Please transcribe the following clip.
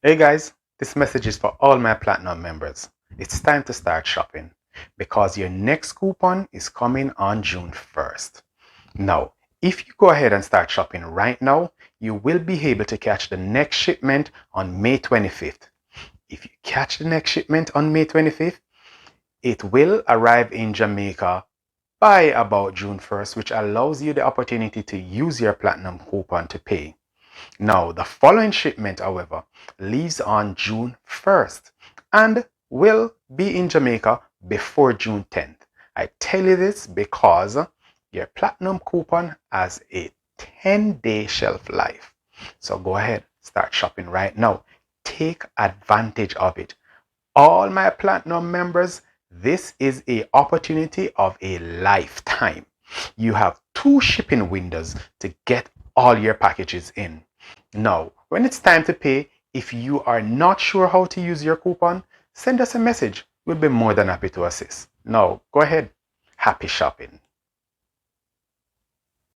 Hey guys, this message is for all my Platinum members. It's time to start shopping because your next coupon is coming on June 1st. Now, if you go ahead and start shopping right now, you will be able to catch the next shipment on May 25th. If you catch the next shipment on May 25th, it will arrive in Jamaica by about June 1st, which allows you the opportunity to use your Platinum coupon to pay. Now, the following shipment, however, leaves on June 1st and will be in Jamaica before June 10th. I tell you this because your Platinum coupon has a 10-day shelf life. So go ahead, start shopping right now. Take advantage of it. All my Platinum members, this is an opportunity of a lifetime. You have 2 shipping windows to get all your packages in. Now, when it's time to pay, if you are not sure how to use your coupon, send us a message. We'll be more than happy to assist. Now, go ahead. Happy shopping.